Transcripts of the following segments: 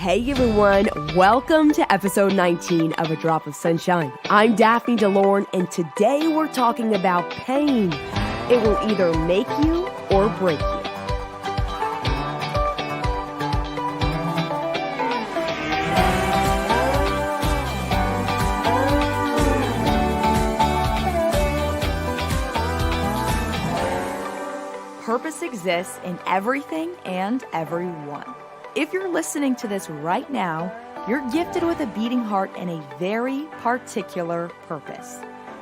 Hey everyone, welcome to episode 19 of A Drop of Sunshine. I'm Daphne DeLorne, and today we're talking about pain. It will either make you or break you. Purpose exists in everything and everyone. If you're listening to this right now, you're gifted with a beating heart and a very particular purpose.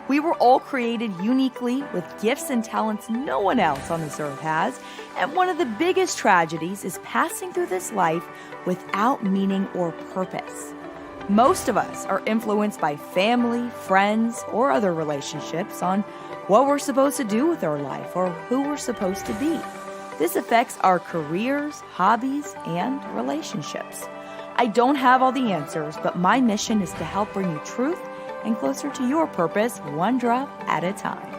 We were all created uniquely with gifts and talents no one else on this earth has, and one of the biggest tragedies is passing through this life without meaning or purpose. Most of us are influenced by family, friends, or other relationships on what we're supposed to do with our life or who we're supposed to be. This affects our careers, hobbies, and relationships. I don't have all the answers, but my mission is to help bring you truth and closer to your purpose, one drop at a time.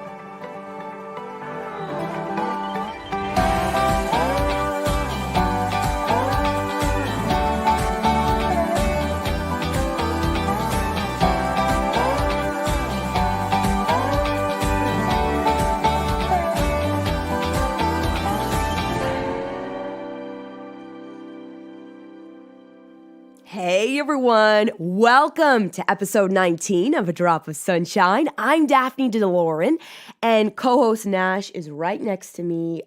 Hey everyone, welcome to episode 19 of A Drop of Sunshine. I'm Daphne DeLorne, and co-host Nash is right next to me,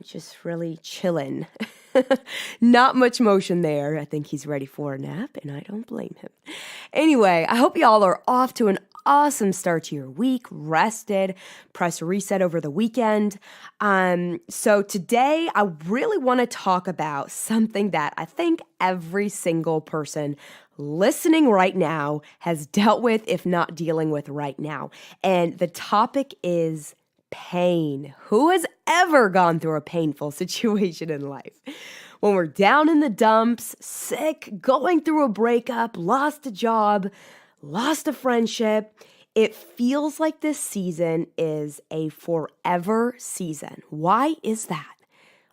just really chilling. Not much motion there. I think he's ready for a nap, and I don't blame him. Anyway, I hope y'all are off to an awesome start to your week, rested, press reset over the weekend. So today I really want to talk about something that I think every single person listening right now has dealt with, if not dealing with right now. And the topic is pain. Who has ever gone through a painful situation in life? When we're down in the dumps, sick, going through a breakup, lost a job, lost a friendship, it feels like this season is a forever season. Why is that?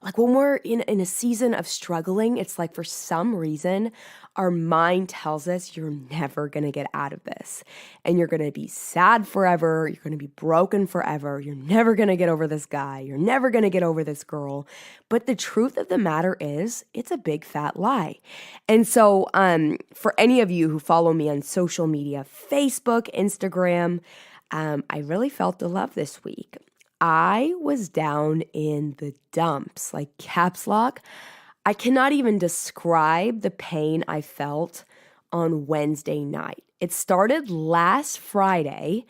Like when we're in a season of struggling, it's like for some reason, our mind tells us you're never going to get out of this. And you're going to be sad forever. You're going to be broken forever. You're never going to get over this guy. You're never going to get over this girl. But the truth of the matter is, it's a big fat lie. And so for any of you who follow me on social media, Facebook, Instagram, I really felt the love this week. I was down in the dumps, like caps lock. I cannot even describe the pain I felt on Wednesday night. It started last Friday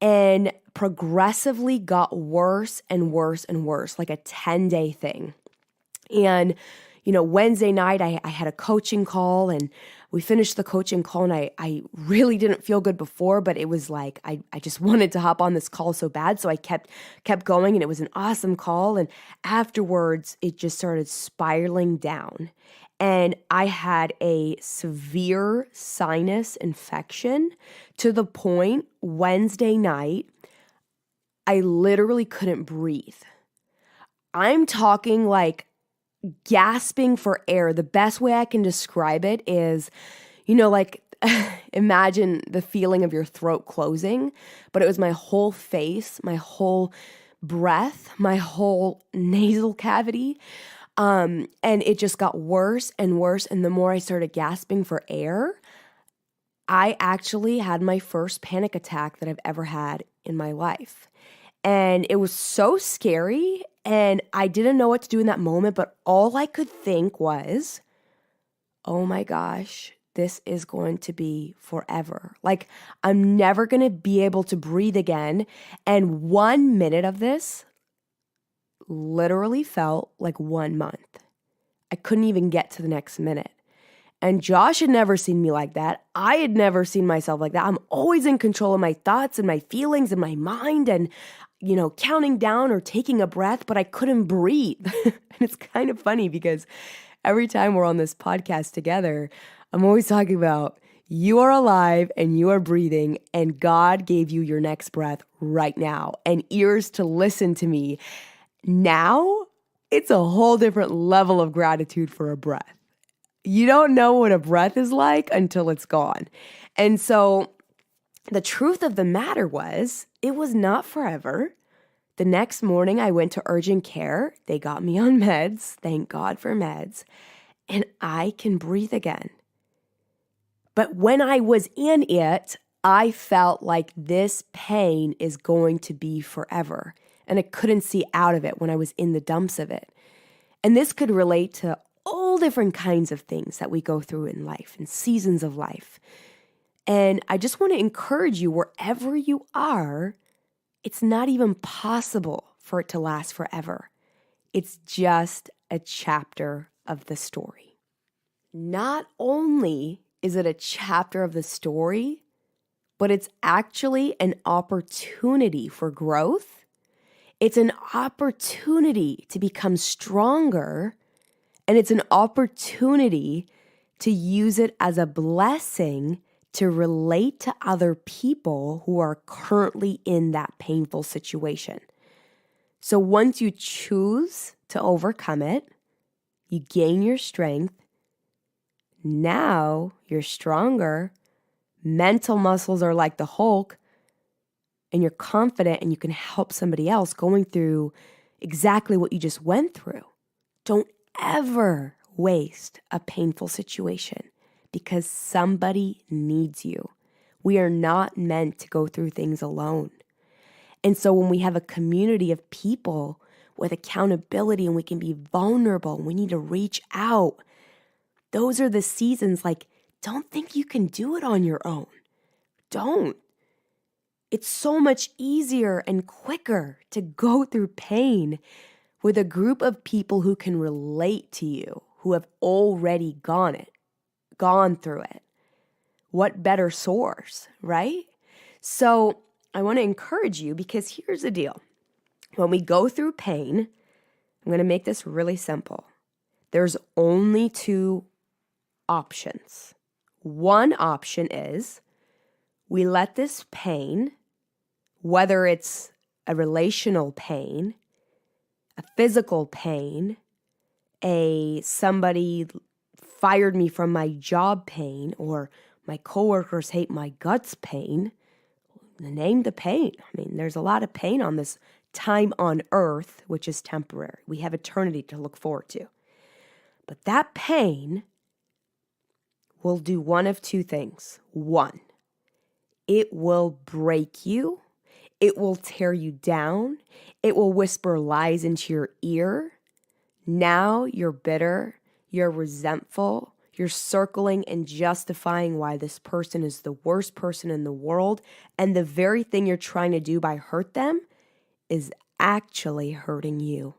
and progressively got worse and worse and worse, like a 10-day thing. And, Wednesday night I had a coaching call and we finished the coaching call and I really didn't feel good before, but it was like I just wanted to hop on this call so bad. So I kept going and it was an awesome call. And afterwards, it just started spiraling down. And I had a severe sinus infection to the point Wednesday night, I literally couldn't breathe. I'm talking like gasping for air. The best way I can describe it is, imagine the feeling of your throat closing, but it was my whole face, my whole breath, my whole nasal cavity. And it just got worse and worse. And the more I started gasping for air, I actually had my first panic attack that I've ever had in my life. And it was so scary. And I didn't know what to do in that moment, but all I could think was, oh my gosh, this is going to be forever. Like, I'm never going to be able to breathe again. And 1 minute of this literally felt like 1 month. I couldn't even get to the next minute. And Josh had never seen me like that. I had never seen myself like that. I'm always in control of my thoughts and my feelings and my mind and counting down or taking a breath, but I couldn't breathe. And it's kind of funny because every time we're on this podcast together, I'm always talking about you are alive and you are breathing and God gave you your next breath right now and ears to listen to me. Now, it's a whole different level of gratitude for a breath. You don't know what a breath is like until it's gone. And so the truth of the matter was, it was not forever. The next morning, I went to urgent care. They got me on meds. Thank God for meds. And I can breathe again. But when I was in it, I felt like this pain is going to be forever. And I couldn't see out of it when I was in the dumps of it. And this could relate to all different kinds of things that we go through in life and seasons of life. And I just want to encourage you, wherever you are, it's not even possible for it to last forever. It's just a chapter of the story. Not only is it a chapter of the story, but it's actually an opportunity for growth. It's an opportunity to become stronger, and it's an opportunity to use it as a blessing to relate to other people who are currently in that painful situation. So once you choose to overcome it, you gain your strength. Now you're stronger. Mental muscles are like the Hulk, and you're confident and you can help somebody else going through exactly what you just went through. Don't ever waste a painful situation because somebody needs you. We are not meant to go through things alone. And so when we have a community of people with accountability and we can be vulnerable, we need to reach out. Those are the seasons like, don't think you can do it on your own. Don't. It's so much easier and quicker to go through pain with a group of people who can relate to you, who have already gone through it. What better source, right? So I want to encourage you because here's the deal. When we go through pain, I'm going to make this really simple. There's only two options. One option is we let this pain, whether it's a relational pain, a physical pain, somebody fired me from my job pain, or my coworkers hate my guts pain, name the pain. I mean, there's a lot of pain on this time on earth, which is temporary. We have eternity to look forward to. But that pain will do one of two things. One, it will break you. It will tear you down. It will whisper lies into your ear. Now you're bitter. You're resentful. You're circling and justifying why this person is the worst person in the world. And the very thing you're trying to do by hurt them is actually hurting you.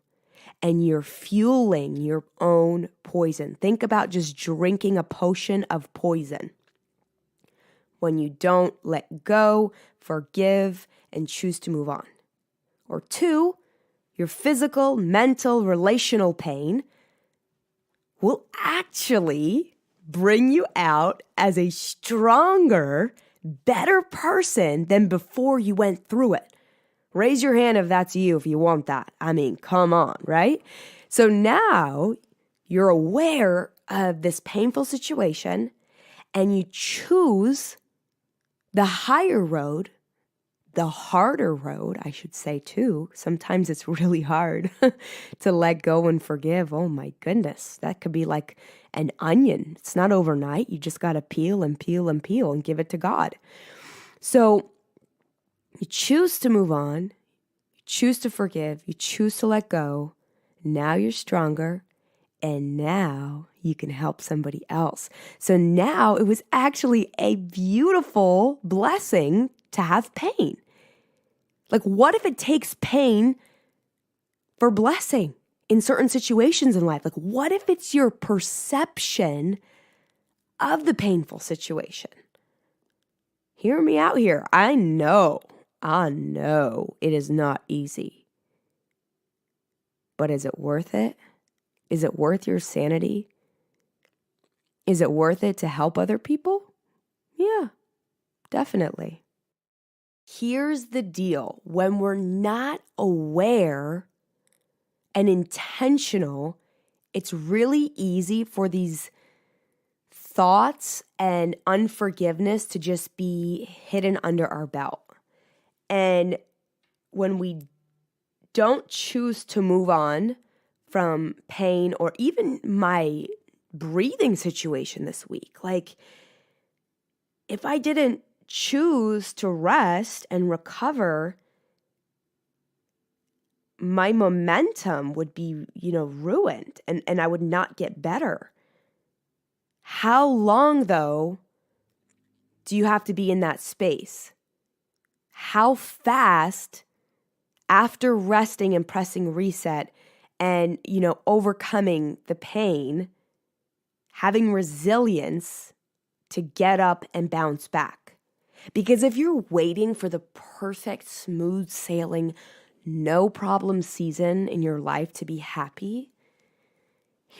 And you're fueling your own poison. Think about just drinking a potion of poison. When you don't let go, forgive, and choose to move on. Or two, your physical, mental, relational pain will actually bring you out as a stronger, better person than before you went through it. Raise your hand if that's you, if you want that. I mean, come on, right? So now you're aware of this painful situation and you choose the higher road, the harder road, I should say too. Sometimes it's really hard to let go and forgive. Oh my goodness, that could be like an onion. It's not overnight. You just got to peel and peel and peel and give it to God. So you choose to move on, you choose to forgive, you choose to let go. Now you're stronger, and now you can help somebody else. So now it was actually a beautiful blessing to have pain. Like, what if it takes pain for blessing in certain situations in life? Like, what if it's your perception of the painful situation? Hear me out here. I know it is not easy. But is it worth it? Is it worth your sanity? Is it worth it to help other people? Yeah, definitely. Here's the deal. When we're not aware and intentional, it's really easy for these thoughts and unforgiveness to just be hidden under our belt. And when we don't choose to move on from pain, or even my breathing situation this week, like if I didn't choose to rest and recover, my momentum would be, ruined, and I would not get better. How long, though, do you have to be in that space? How fast, after resting and pressing reset and, overcoming the pain, having resilience to get up and bounce back? Because if you're waiting for the perfect, smooth sailing, no problem season in your life to be happy,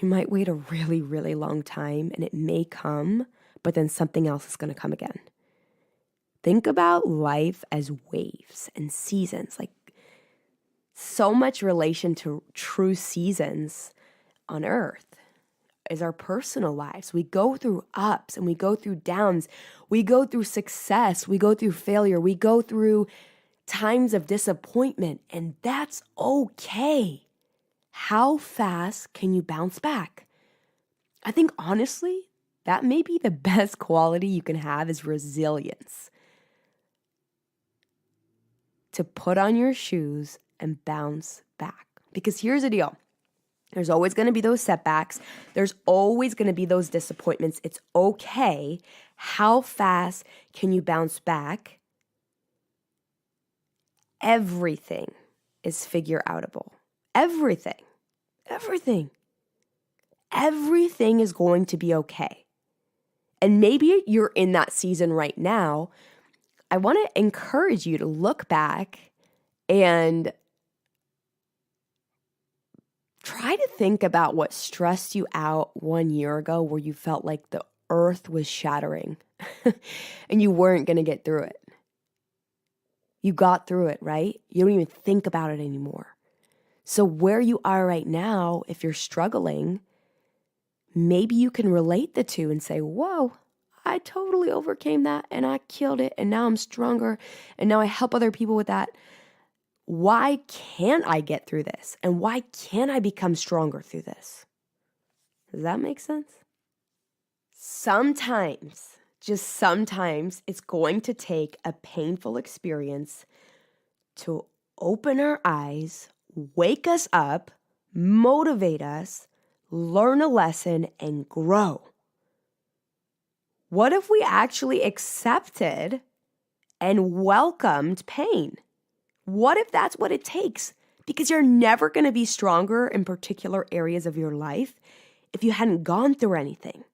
you might wait a really, really long time, and it may come, but then something else is going to come again. Think about life as waves and seasons, like so much relation to true seasons on earth is our personal lives. We go through ups and we go through downs. We go through success. We go through failure. We go through times of disappointment, and that's okay. How fast can you bounce back? I think honestly, that may be the best quality you can have, is resilience. To put on your shoes and bounce back. Because here's the deal. There's always going to be those setbacks. There's always going to be those disappointments. It's okay. How fast can you bounce back? Everything is figure outable. Everything is going to be okay. And maybe you're in that season right now. I want to encourage you to look back and try to think about what stressed you out 1 year ago, where you felt like the earth was shattering and you weren't going to get through it. You got through it, right? You don't even think about it anymore. So where you are right now, if you're struggling, maybe you can relate the two and say, whoa, I totally overcame that and I killed it, and now I'm stronger, and now I help other people with that. Why can't I get through this? And why can't I become stronger through this? Does that make sense? Sometimes, just sometimes, it's going to take a painful experience to open our eyes, wake us up, motivate us, learn a lesson, and grow. What if we actually accepted and welcomed pain? What if that's what it takes? Because you're never going to be stronger in particular areas of your life if you hadn't gone through anything.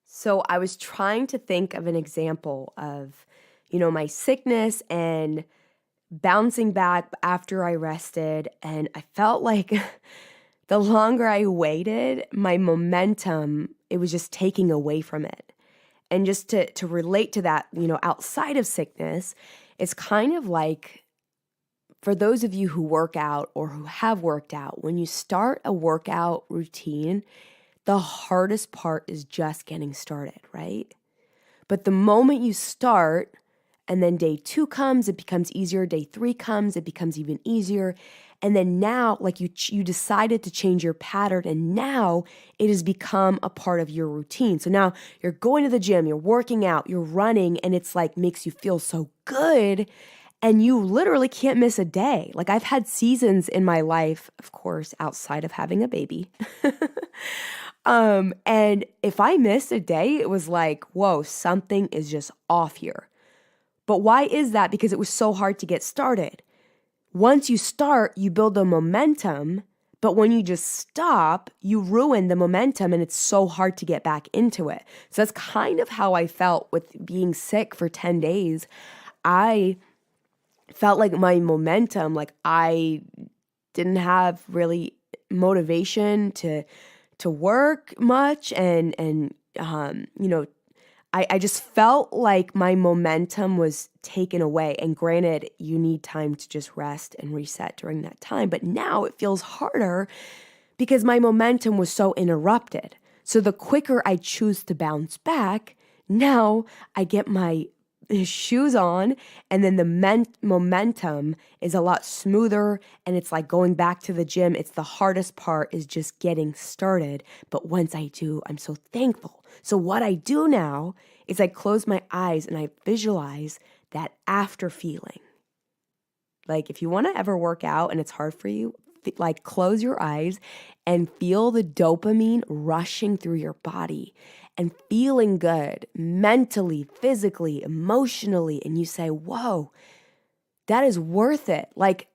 So I was trying to think of an example of, my sickness and bouncing back after I rested. And I felt like the longer I waited, my momentum, it was just taking away from it. And just to relate to that, outside of sickness, it's kind of like, for those of you who work out or who have worked out, when you start a workout routine, the hardest part is just getting started, right? But the moment you start, and then day 2 comes, it becomes easier. Day 3 comes, it becomes even easier. And then now, like you decided to change your pattern, and now it has become a part of your routine. So now you're going to the gym, you're working out, you're running, and it's like makes you feel so good. And you literally can't miss a day. Like I've had seasons in my life, of course, outside of having a baby. And if I missed a day, it was like, whoa, something is just off here. But why is that? Because it was so hard to get started. Once you start, you build the momentum, but when you just stop, you ruin the momentum, and it's so hard to get back into it. So that's kind of how I felt with being sick for 10 days. I felt like my momentum, like I didn't have really motivation to work much, and I just felt like my momentum was taken away. And granted, you need time to just rest and reset during that time. But now it feels harder because my momentum was so interrupted. So the quicker I choose to bounce back, now I get my shoes on, and then the momentum is a lot smoother, and it's like going back to the gym. It's the hardest part is just getting started. But once I do, I'm so thankful. So what I do now is I close my eyes and I visualize that after feeling. Like if you want to ever work out and it's hard for you, like close your eyes and feel the dopamine rushing through your body and feeling good mentally, physically, emotionally. And you say, whoa, that is worth it. Like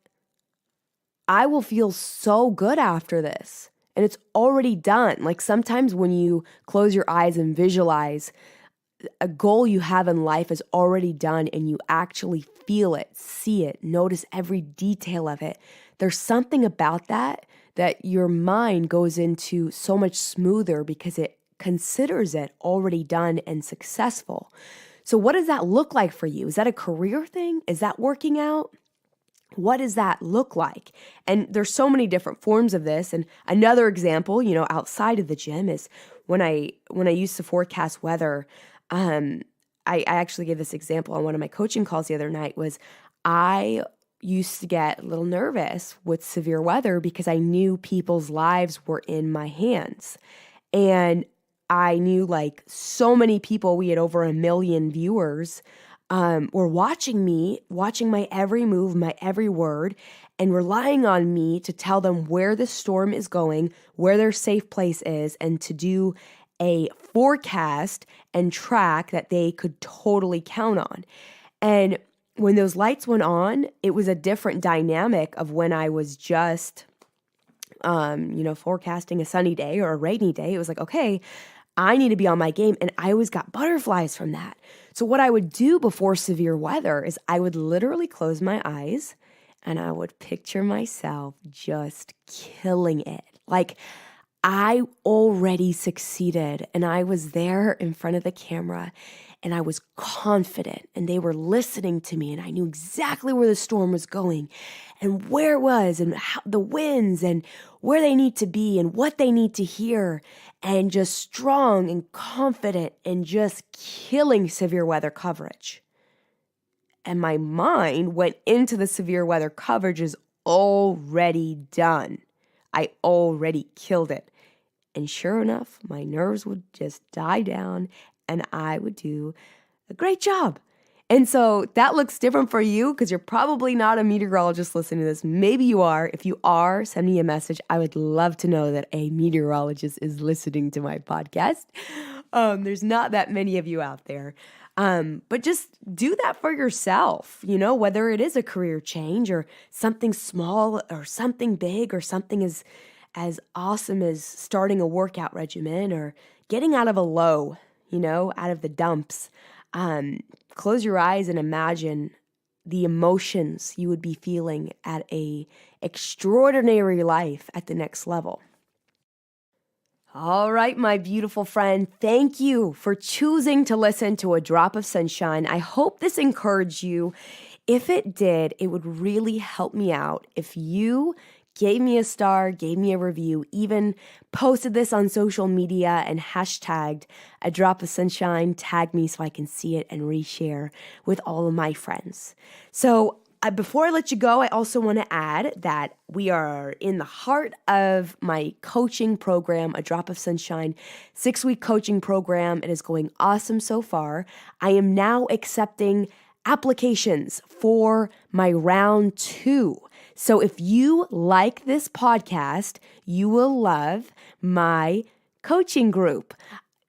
I will feel so good after this. And it's already done. Like sometimes when you close your eyes and visualize a goal you have in life is already done and you actually feel it, see it, notice every detail of it. There's something about that your mind goes into so much smoother because it considers it already done and successful. So what does that look like for you? Is that a career thing? Is that working out? What does that look like? And there's so many different forms of this. And another example, outside of the gym is when I used to forecast weather. I actually gave this example on one of my coaching calls the other night. Was I used to get a little nervous with severe weather because I knew people's lives were in my hands. And I knew like so many people, we had over 1 million viewers, were watching me, watching my every move, my every word, and relying on me to tell them where the storm is going, where their safe place is, and to do a forecast and track that they could totally count on. And when those lights went on, it was a different dynamic of when I was just, forecasting a sunny day or a rainy day. It was like, okay, I need to be on my game. And I always got butterflies from that. So what I would do before severe weather is I would literally close my eyes and I would picture myself just killing it. Like I already succeeded and I was there in front of the camera and I was confident and they were listening to me and I knew exactly where the storm was going and where it was and how, the winds and where they need to be and what they need to hear, and just strong and confident and just killing severe weather coverage. And my mind went into the severe weather coverage is already done. I already killed it. And sure enough, my nerves would just die down and I would do a great job. And so that looks different for you because you're probably not a meteorologist listening to this. Maybe you are. If you are, send me a message. I would love to know that a meteorologist is listening to my podcast. There's not that many of you out there. But just do that for yourself, whether it is a career change or something small or something big or something as awesome as starting a workout regimen or getting out of a low, out of the dumps. Close your eyes and imagine the emotions you would be feeling at a extraordinary life at the next level. All right, my beautiful friend, thank you for choosing to listen to A Drop of Sunshine. I hope this encouraged you. If it did, it would really help me out if you gave me a star, gave me a review, even posted this on social media and hashtagged A Drop of Sunshine, tag me so I can see it and reshare with all of my friends. So before I let you go, I also want to add that we are in the heart of my coaching program, A Drop of Sunshine, 6-week coaching program. It is going awesome so far. I am now accepting applications for my round 2. So if you like this podcast, you will love my coaching group.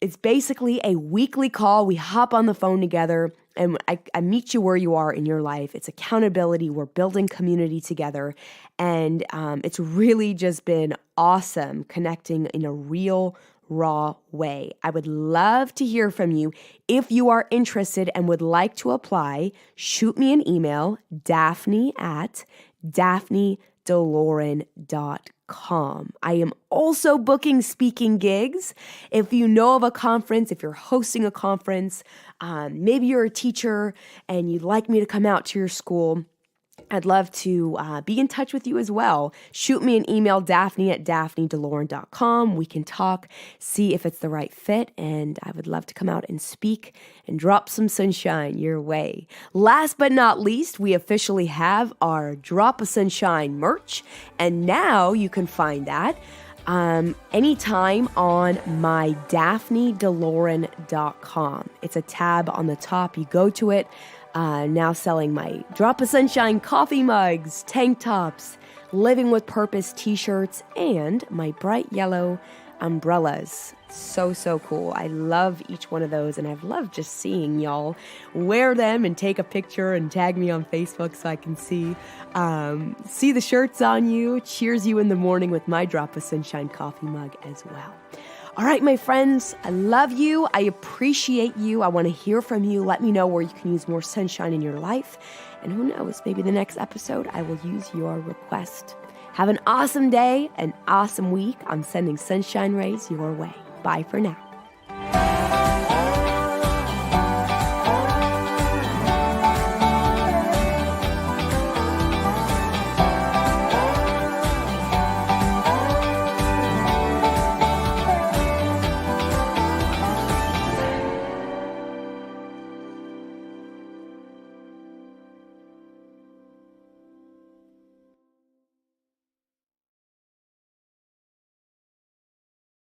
It's basically a weekly call. We hop on the phone together and I meet you where you are in your life. It's accountability. We're building community together. And it's really just been awesome connecting in a real, raw way. I would love to hear from you. If you are interested and would like to apply, shoot me an email, daphne@daphnedeloren.com. I am also booking speaking gigs. If you know of a conference, if you're hosting a conference, maybe you're a teacher and you'd like me to come out to your school, I'd love to be in touch with you as well. Shoot me an email, daphne@daphnedeloren.com. We can talk, see if it's the right fit, and I would love to come out and speak and drop some sunshine your way. Last but not least, we officially have our Drop of Sunshine merch, and now you can find that anytime on my daphnedeloren.com. It's a tab on the top. You go to it. Now selling my Drop of Sunshine coffee mugs, tank tops, Living with Purpose t-shirts, and my bright yellow umbrellas. So cool. I love each one of those, and I've loved just seeing y'all wear them and take a picture and tag me on Facebook so I can see the shirts on you, cheers you in the morning with my Drop of Sunshine coffee mug as well. All right, my friends, I love you. I appreciate you. I want to hear from you. Let me know where you can use more sunshine in your life. And who knows, maybe the next episode I will use your request. Have an awesome day, an awesome week. I'm sending sunshine rays your way. Bye for now.